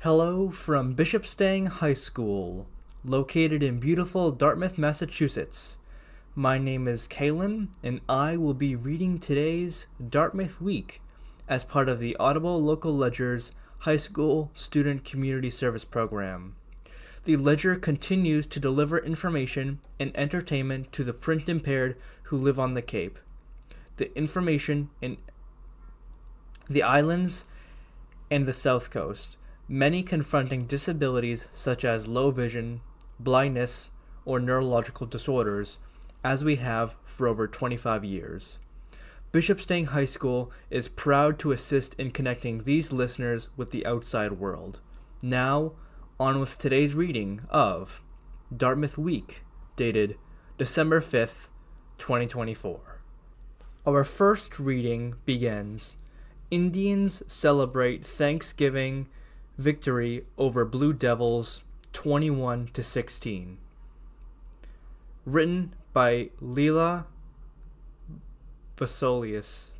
Hello from Bishopstang High School, located in beautiful Dartmouth, Massachusetts. My name is Kalen, and I will be reading today's Dartmouth Week as part of the Audible Local Ledger's High School Student Community Service Program. The Ledger continues to deliver information and entertainment to the print-impaired who live on the Cape. The information in the islands and the South Coast, many confronting disabilities such as low vision, blindness, or neurological disorders, as we have for over 25 years. Bishopstang High School is proud to assist in connecting these listeners with the outside world. Now, on with today's reading of Dartmouth Week, dated December 5th, 2024. Our first reading begins, Indians celebrate Thanksgiving victory over Blue Devils 21-16. Written by Leila Basolius.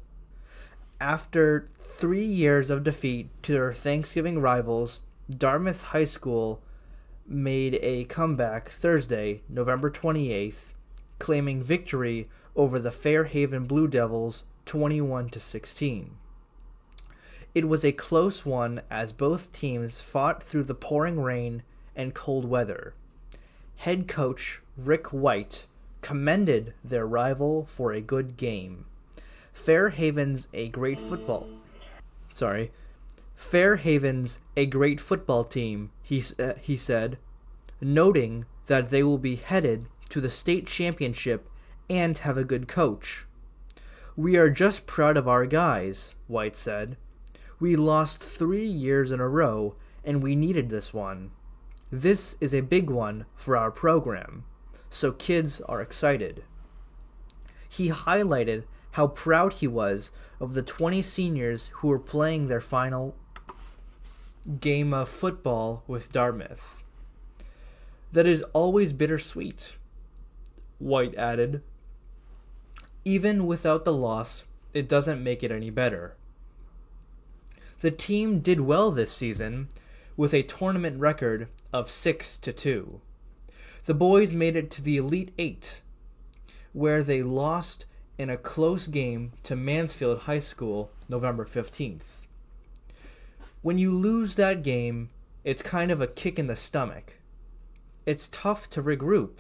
After 3 years of defeat to their Thanksgiving rivals, Dartmouth High School made a comeback Thursday, November 28th, claiming victory over the Fairhaven Blue Devils 21-16. It was a close one as both teams fought through the pouring rain and cold weather. Head coach Rick White commended their rival for a good game. Fairhaven's a great football team, he said, noting that they will be headed to the state championship and have a good coach. "We are just proud of our guys," White said. "We lost 3 years in a row, and we needed this one. This is a big one for our program, so kids are excited." He highlighted how proud he was of the 20 seniors who were playing their final game of football with Dartmouth. "That is always bittersweet," White added. "Even without the loss, it doesn't make it any better." The team did well this season, with a tournament record of 6-2. The boys made it to the Elite Eight, where they lost in a close game to Mansfield High School November 15th. When you lose that game, it's kind of a kick in the stomach. It's tough to regroup.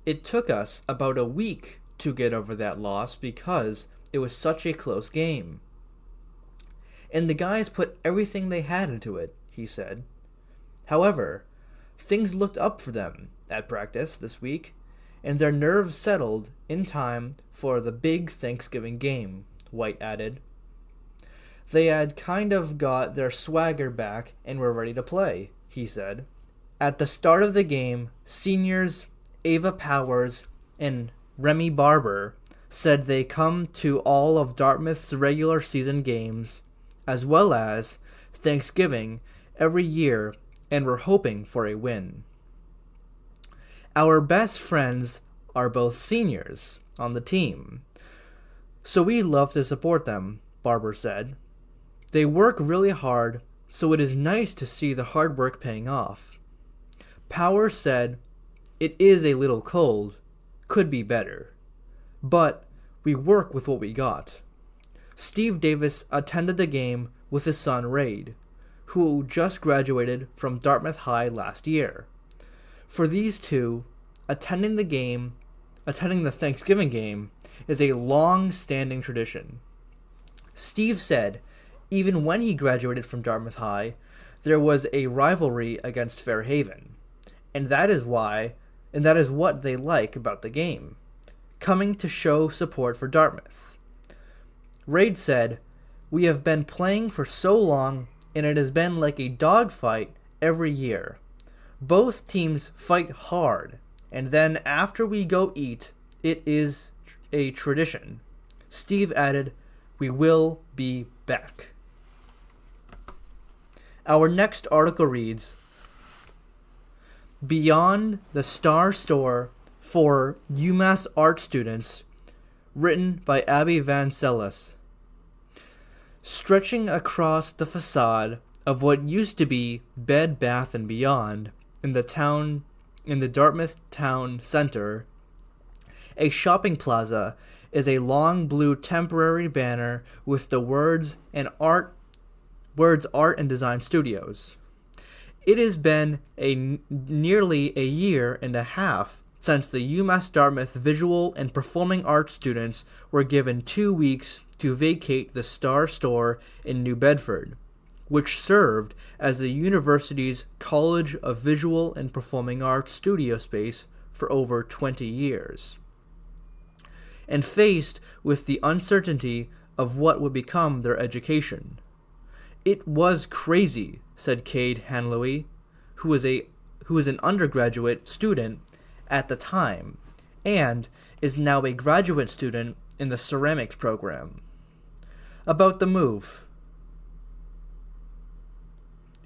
It took us about a week to get over that loss because it was such a close game. And the guys put everything they had into it, he said. However, things looked up for them at practice this week, and their nerves settled in time for the big Thanksgiving game, White added. They had kind of got their swagger back and were ready to play, he said. At the start of the game, seniors Ava Powers and Remy Barber said they come to all of Dartmouth's regular season games as well as Thanksgiving every year, and we're hoping for a win. "Our best friends are both seniors on the team, so we love to support them," Barber said. "They work really hard, so it is nice to see the hard work paying off." Powers said, "It is a little cold, could be better, but we work with what we got." Steve Davis attended the game with his son Raid, who just graduated from Dartmouth High last year. For these two, attending the Thanksgiving game is a long-standing tradition. Steve said even when he graduated from Dartmouth High, there was a rivalry against Fairhaven, and that is what they like about the game, coming to show support for Dartmouth. Raid said, "We have been playing for so long, and it has been like a dogfight every year. Both teams fight hard, and then after we go eat, it is a tradition." Steve added, "We will be back." Our next article reads, Beyond the Star Store for UMass Art Students, written by Abby Van Sellis. Stretching across the facade of what used to be Bed Bath & Beyond in the Dartmouth town center. A shopping plaza is a long blue temporary banner with the words Art and Design Studios. It has been nearly a year and a half since the UMass Dartmouth Visual and Performing Arts students were given 2 weeks to vacate the Star Store in New Bedford, which served as the university's College of Visual and Performing Arts studio space for over 20 years. And faced with the uncertainty of what would become their education. "It was crazy," said Cade Hanlowy, who was an undergraduate student at the time and is now a graduate student in the ceramics program. About the move.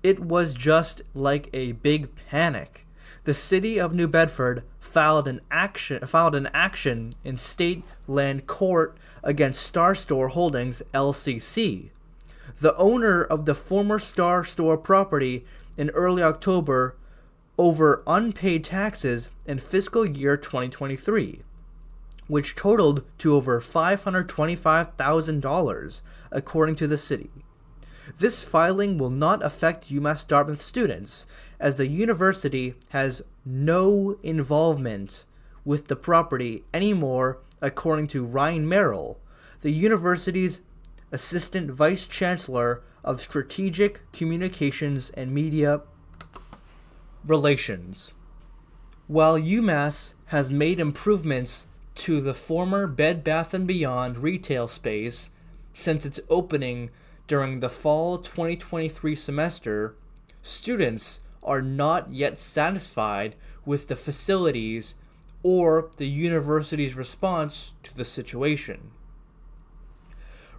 "It was just like a big panic. The city of New Bedford filed an action in state land court against Star Store Holdings LCC, the owner of the former Star Store property, in early October over unpaid taxes in fiscal year 2023, which totaled to over $525,000, according to the city. This filing will not affect UMass Dartmouth students, as the university has no involvement with the property anymore, according to Ryan Merrill, the university's Assistant Vice Chancellor of Strategic Communications and Media Relations. While UMass has made improvements to the former Bed Bath & Beyond retail space since its opening during the fall 2023 semester, students are not yet satisfied with the facilities or the university's response to the situation.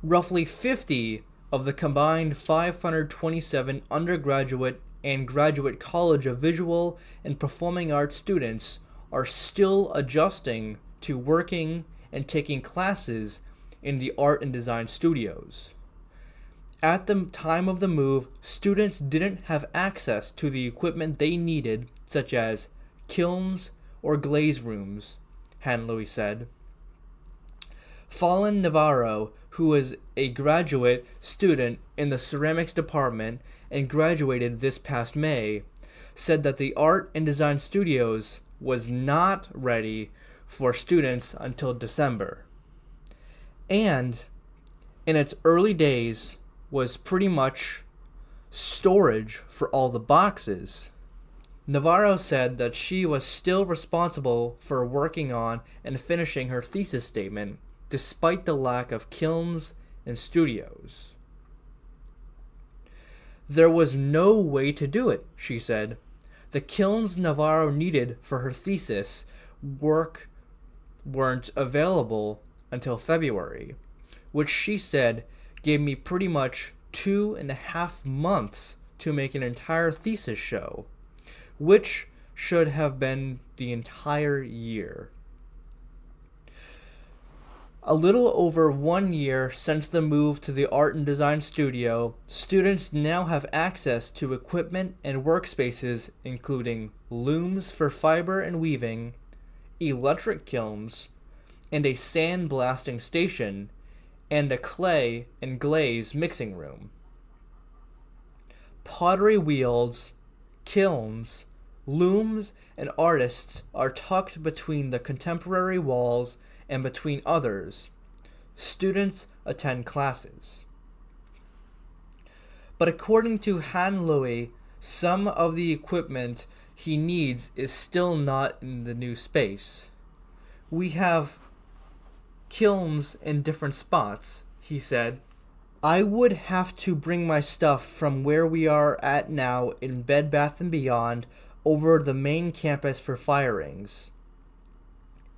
Roughly 50 of the combined 527 undergraduate and graduate College of Visual and Performing Arts students are still adjusting to working and taking classes in the art and design studios. At the time of the move, students didn't have access to the equipment they needed, such as kilns or glaze rooms, Hanlowy said. Fallon Navarro, who was a graduate student in the ceramics department and graduated this past May, said that the art and design studios was not ready for students until December, and in its early days was pretty much storage for all the boxes. Navarro said that she was still responsible for working on and finishing her thesis statement, despite the lack of kilns and studios. There was no way to do it, she said. The kilns Navarro needed for her thesis work weren't available until February, which she said gave me pretty much 2.5 months to make an entire thesis show, which should have been the entire year. A little over 1 year since the move to the art and design studio, students now have access to equipment and workspaces including looms for fiber and weaving, electric kilns, and a sandblasting station, and a clay and glaze mixing room. Pottery wheels, kilns, looms, and artists are tucked between the contemporary walls and between others. Students attend classes. But according to Hanlowy, some of the equipment he needs is still not in the new space. "We have kilns in different spots," he said. "I would have to bring my stuff from where we are at now in Bed Bath & Beyond over the main campus for firings."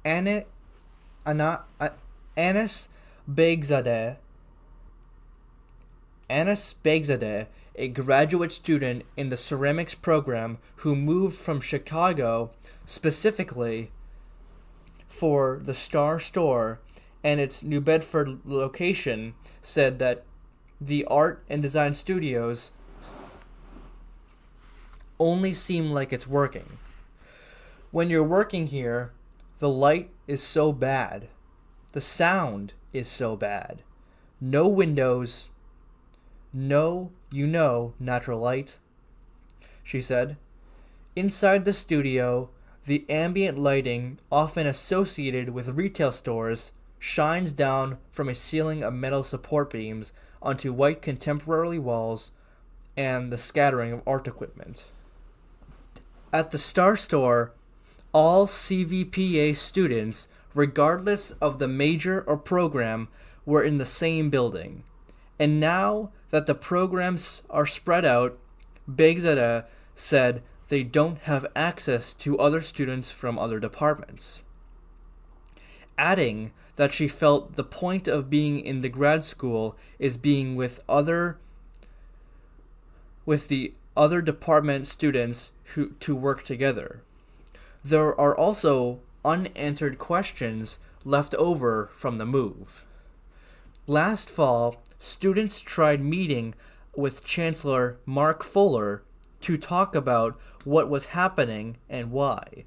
Anis Begzadeh, a graduate student in the ceramics program who moved from Chicago specifically for the Star Store and its New Bedford location, said that the art and design studios only seem like it's working. When you're working here, the light is so bad. The sound is so bad. No windows. No, natural light, she said. Inside the studio, the ambient lighting, often associated with retail stores, shines down from a ceiling of metal support beams onto white contemporary walls and the scattering of art equipment. At the Star Store, all CVPA students, regardless of the major or program, were in the same building. And now that the programs are spread out, Begzada said they don't have access to other students from other departments, adding that she felt the point of being in the grad school is being with the other department students to work together. There are also unanswered questions left over from the move. Last fall, students tried meeting with Chancellor Mark Fuller to talk about what was happening and why,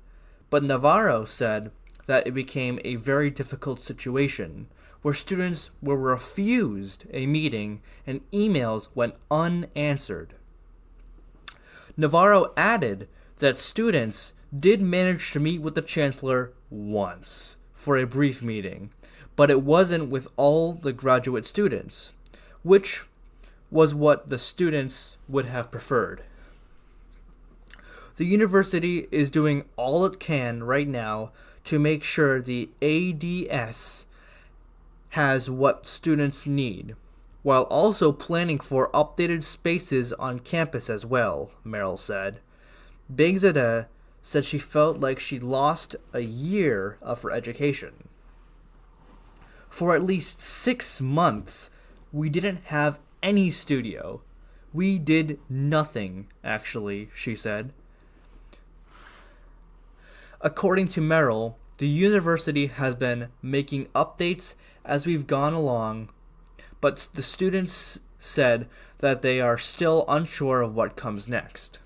but Navarro said that it became a very difficult situation where students were refused a meeting and emails went unanswered. Navarro added that students did manage to meet with the Chancellor once for a brief meeting, but it wasn't with all the graduate students, which was what the students would have preferred. The university is doing all it can right now to make sure the ADS has what students need, while also planning for updated spaces on campus as well, Merrill said. Begzada said she felt like she'd lost a year of her education. For at least 6 months, we didn't have any studio. We did nothing, actually, she said. According to Merrill, the university has been making updates as we've gone along, but the students said that they are still unsure of what comes next.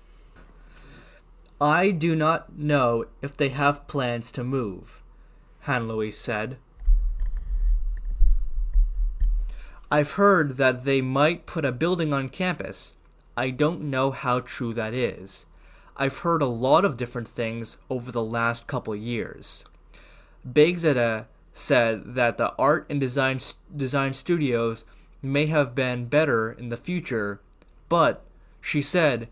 I do not know if they have plans to move, Han-Louis said. I've heard that they might put a building on campus. I don't know how true that is. I've heard a lot of different things over the last couple years. Begzada said that the art and design studios may have been better in the future, but, she said,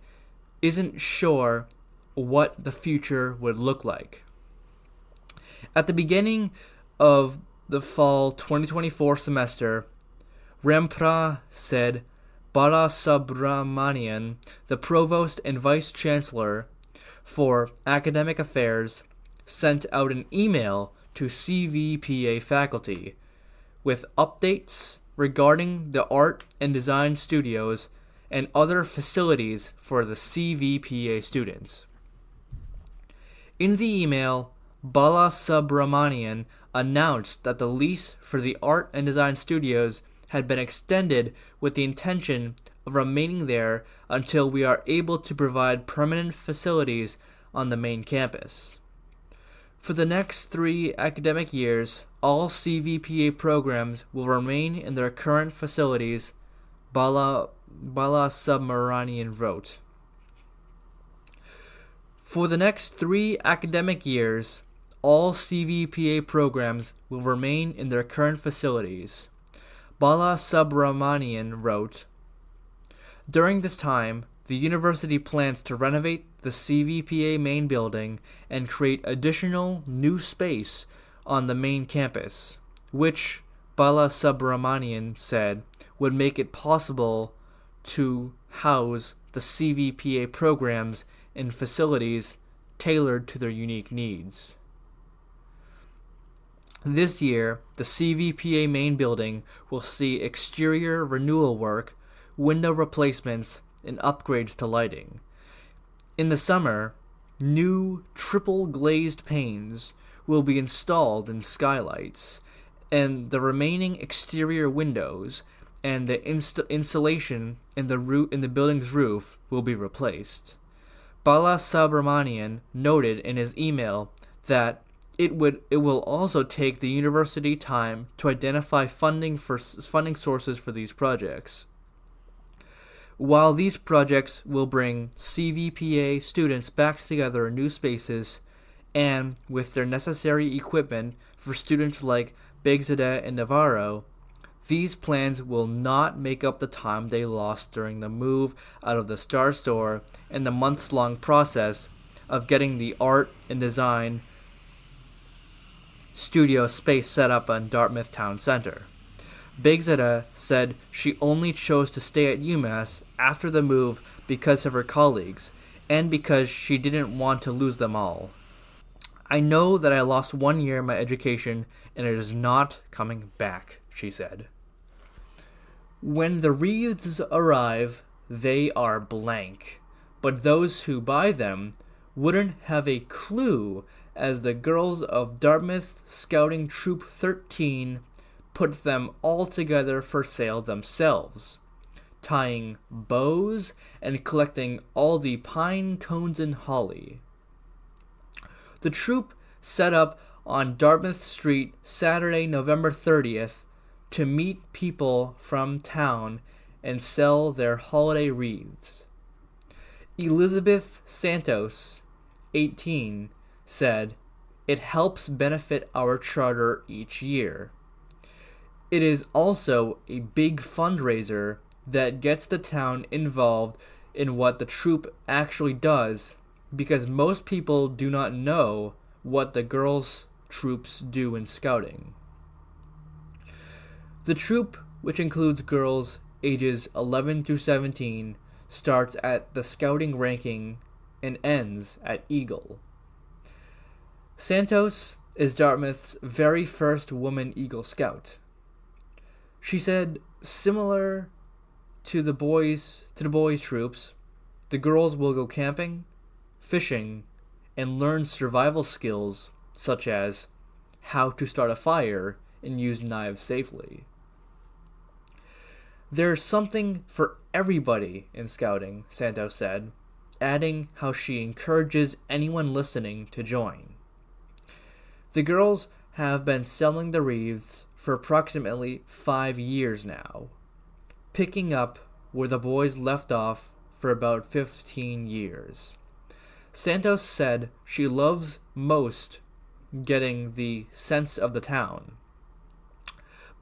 isn't sure what the future would look like. At the beginning of the fall 2024 semester, Rempra said Bala Subramanian, the provost and vice chancellor for academic affairs, sent out an email to CVPA faculty with updates regarding the art and design studios and other facilities for the CVPA students. In the email, Bala Subramanian announced that the lease for the art and design studios had been extended with the intention of remaining there until we are able to provide permanent facilities on the main campus. For the next 3 academic years, all CVPA programs will remain in their current facilities, Bala Subramanian wrote. For the next 3 academic years, all CVPA programs will remain in their current facilities, Bala Subramanian wrote. During this time, the university plans to renovate the CVPA main building and create additional new space on the main campus, which, Bala Subramanian said, would make it possible to house the CVPA programs in facilities tailored to their unique needs. This year, the CVPA main building will see exterior renewal work, window replacements, and upgrades to lighting. In the summer, new triple glazed panes will be installed in skylights, and the remaining exterior windows and the insulation in the building's roof will be replaced. Balasubramanian noted in his email that it will also take the university time to identify funding sources for these projects. While these projects will bring CVPA students back together in new spaces and with their necessary equipment for students like Bigzadeh and Navarro, these plans will not make up the time they lost during the move out of the Star Store and the months-long process of getting the art and design studio space set up on Dartmouth Town Center. Bigzadeh said she only chose to stay at UMass after the move because of her colleagues and because she didn't want to lose them all. I know that I lost 1 year in my education and it is not coming back, she said. When the wreaths arrive, they are blank, but those who buy them wouldn't have a clue as the girls of Dartmouth Scouting Troop 13 put them all together for sale themselves, tying bows and collecting all the pine cones and holly. The troop set up on Dartmouth Street Saturday, November 30th to meet people from town and sell their holiday wreaths. Elizabeth Santos, 18, said, "It helps benefit our charter each year. It is also a big fundraiser that gets the town involved in what the troop actually does, because most people do not know what the girls' troops do in scouting." The troop, which includes girls ages 11 through 17, starts at the scouting ranking and ends at Eagle. Santos is Dartmouth's very first woman Eagle Scout. She said, similar to the boys troops, the girls will go camping, fishing, and learn survival skills such as how to start a fire and use knives safely. There's something for everybody in scouting, Santos said, adding how she encourages anyone listening to join. The girls have been selling the wreaths for approximately 5 years now, picking up where the boys left off for about 15 years. Santos said she loves most getting the sense of the town.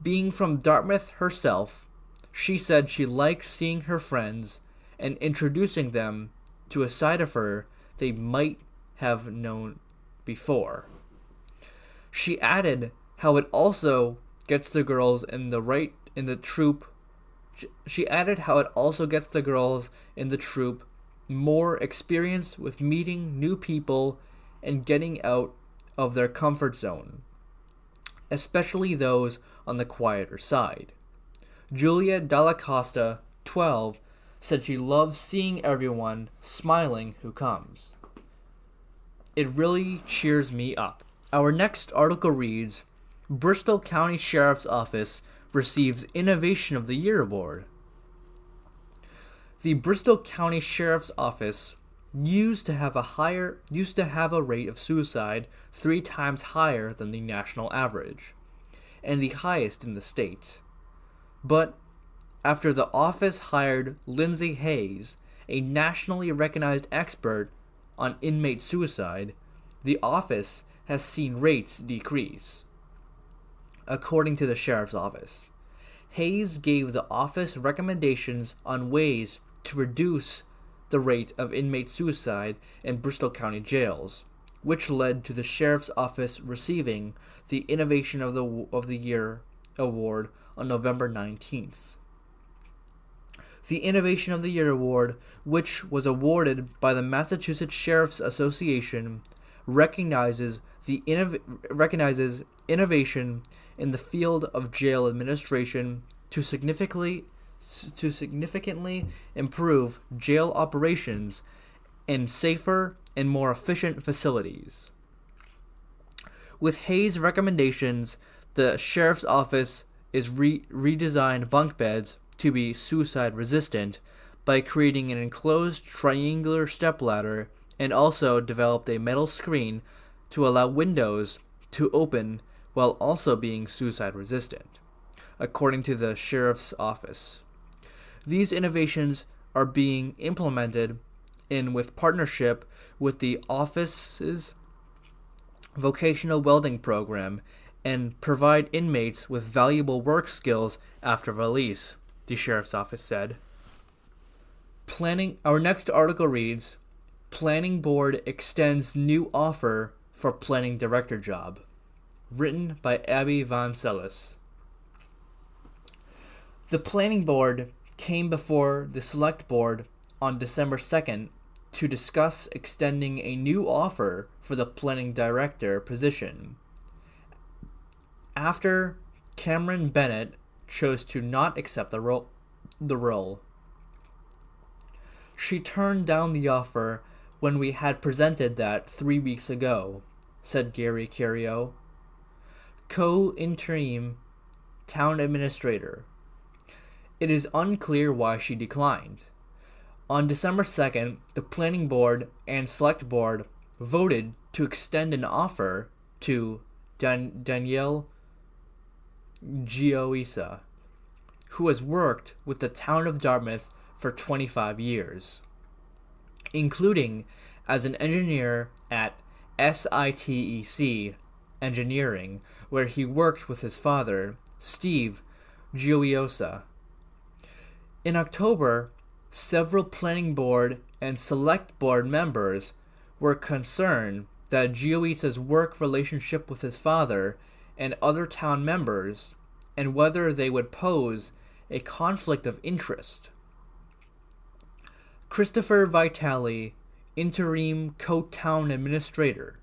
Being from Dartmouth herself, she said she likes seeing her friends and introducing them to a side of her they might have known before. She added how it also gets the girls in the troop. She added how it also gets the girls in the troop more experience with meeting new people and getting out of their comfort zone, especially those on the quieter side. Julia Dalla Costa, 12, said she loves seeing everyone smiling who comes. It really cheers me up. Our next article reads, Bristol County Sheriff's Office receives Innovation of the Year Award. The Bristol County Sheriff's Office used to have a rate of suicide 3 times higher than the national average, and the highest in the state. But after the office hired Lindsay Hayes, a nationally recognized expert on inmate suicide, the office has seen rates decrease. According to the Sheriff's Office, Hayes gave the office recommendations on ways to reduce the rate of inmate suicide in Bristol County jails, which led to the Sheriff's Office receiving the Innovation of the Year Award on November 19th. The Innovation of the Year Award, which was awarded by the Massachusetts Sheriff's Association, recognizes innovation in the field of jail administration to significantly improve jail operations and safer and more efficient facilities. With Hayes' recommendations, the Sheriff's Office is redesigned bunk beds to be suicide resistant by creating an enclosed triangular stepladder and also developed a metal screen to allow windows to open while also being suicide resistant, according to the sheriff's office. These innovations are being implemented with partnership with the office's vocational welding program and provide inmates with valuable work skills after release, the sheriff's office said. Our next article reads, Planning Board extends new offer for planning director job. Written by Abby Von Sellis. The Planning Board came before the Select Board on December 2nd to discuss extending a new offer for the planning director position, after Cameron Bennett chose to not accept the role. She turned down the offer when we had presented that 3 weeks ago, said Gary Cario, co-interim town administrator. It is unclear why she declined. On December 2nd, the Planning Board and Select Board voted to extend an offer to Danielle Gioisa, who has worked with the town of Dartmouth for 25 years, including as an engineer at SITEC Engineering, where he worked with his father, Steve Gioiosa. In October, several Planning Board and Select Board members were concerned that Gioisa's work relationship with his father and other town members, and whether they would pose a conflict of interest. Christopher Vitale, interim co-town administrator,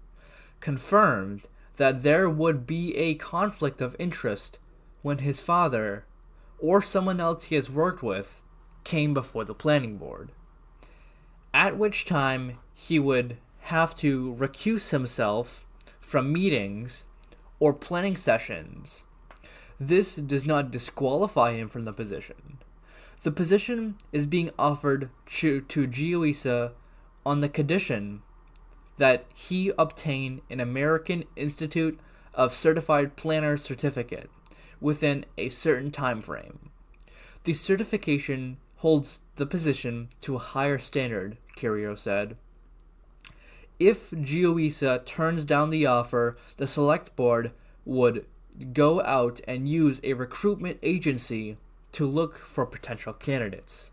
confirmed that there would be a conflict of interest when his father, or someone else he has worked with, came before the Planning Board, at which time he would have to recuse himself from meetings or planning sessions. This does not disqualify him from the position. The position is being offered to Gioisa on the condition that he obtain an American Institute of Certified Planner certificate within a certain time frame. The certification holds the position to a higher standard, Cario said. If Gioisa turns down the offer, the Select Board would go out and use a recruitment agency to look for potential candidates,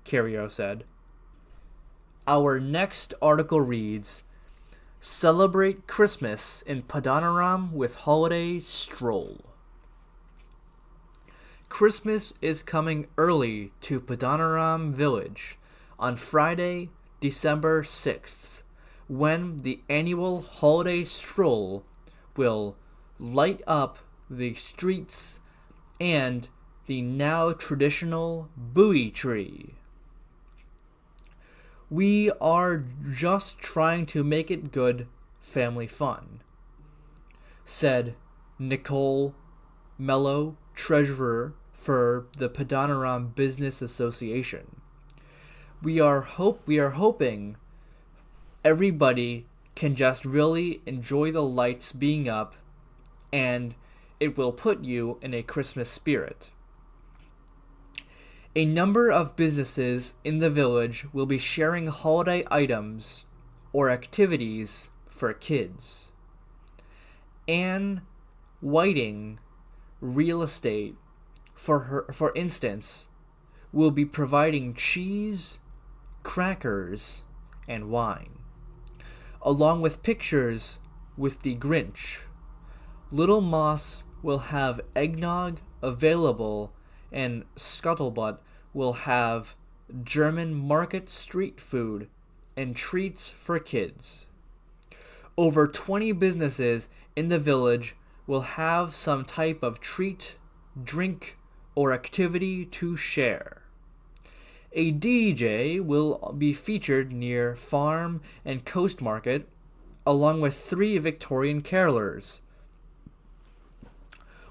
Cario said. Our next article reads, Celebrate Christmas in Padanaram with Holiday Stroll. Christmas is coming early to Padanaram Village on Friday, December 6th, when the annual holiday stroll will light up the streets and the now traditional buoy tree. We are just trying to make it good family fun, said Nicole Mello, treasurer for the Padanaram Business Association. We are hoping everybody can just really enjoy the lights being up, and it will put you in a Christmas spirit. A number of businesses in the village will be sharing holiday items or activities for kids. Anne Whiting Real Estate, for instance, will be providing cheese, crackers, and wine, along with pictures with the Grinch. Little Moss will have eggnog available, and Scuttlebutt will have German market street food and treats for kids. Over 20 businesses in the village will have some type of treat, drink, or activity to share. A DJ will be featured near Farm and Coast Market, along with 3 Victorian carolers.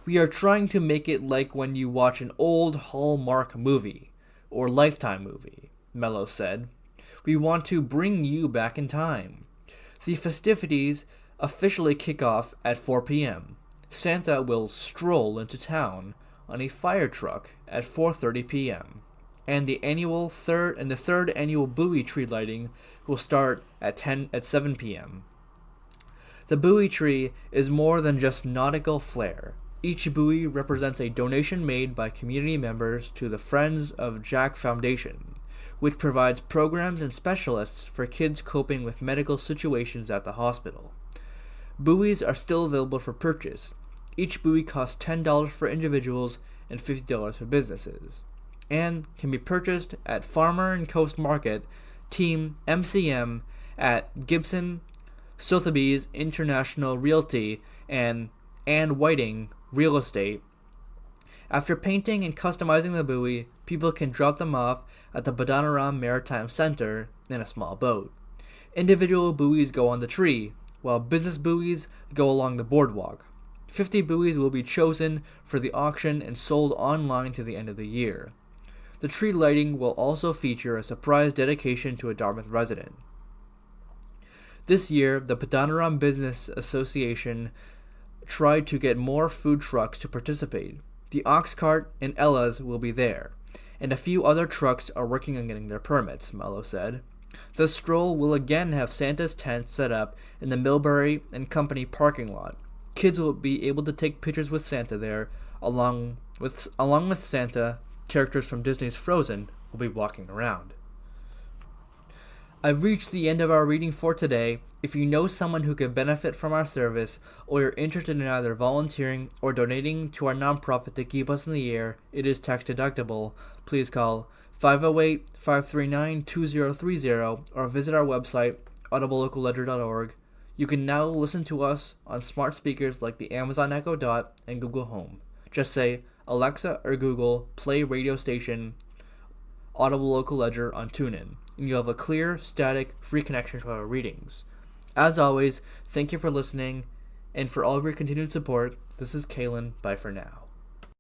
We are trying to make it like when you watch an old Hallmark movie or Lifetime movie. Mello said. We want to bring you back in time. The festivities officially kick off at 4 p.m. Santa will stroll into town on a fire truck at 4:30 p.m. And the third annual buoy tree lighting will start at 7 p.m. The buoy tree is more than just nautical flair. Each buoy represents a donation made by community members to the Friends of Jack Foundation, which provides programs and specialists for kids coping with medical situations at the hospital. Buoys are still available for purchase. Each buoy costs $10 for individuals and $50 for businesses, and can be purchased at Farmer and Coast Market, Team MCM at Gibson, Sotheby's International Realty, and Ann Whiting Real Estate. After painting and customizing the buoy, people can drop them off at the Padanaram Maritime Center in a small boat. Individual buoys go on the tree, while business buoys go along the boardwalk. 50 buoys will be chosen for the auction and sold online to the end of the year. The tree lighting will also feature a surprise dedication to a Dartmouth resident. This year, the Padanaram Business Association tried to get more food trucks to participate. The Ox Cart and Ella's will be there, and a few other trucks are working on getting their permits, Mello said. The stroll will again have Santa's tent set up in the Millbury and Company parking lot. Kids will be able to take pictures with Santa there, along with Santa. Characters from Disney's Frozen will be walking around. I've reached the end of our reading for today. If you know someone who could benefit from our service, or you're interested in either volunteering or donating to our nonprofit to keep us in the air, it is tax deductible. Please call 508-539-2030 or visit our website, audiblelocalledger.org. You can now listen to us on smart speakers like the Amazon Echo Dot and Google Home. Just say, Alexa or Google, play radio station Audible Local Ledger on TuneIn, and you'll have a clear, static, free connection to our readings. As always, thank you for listening, and for all of your continued support. This is Kalen. Bye for now.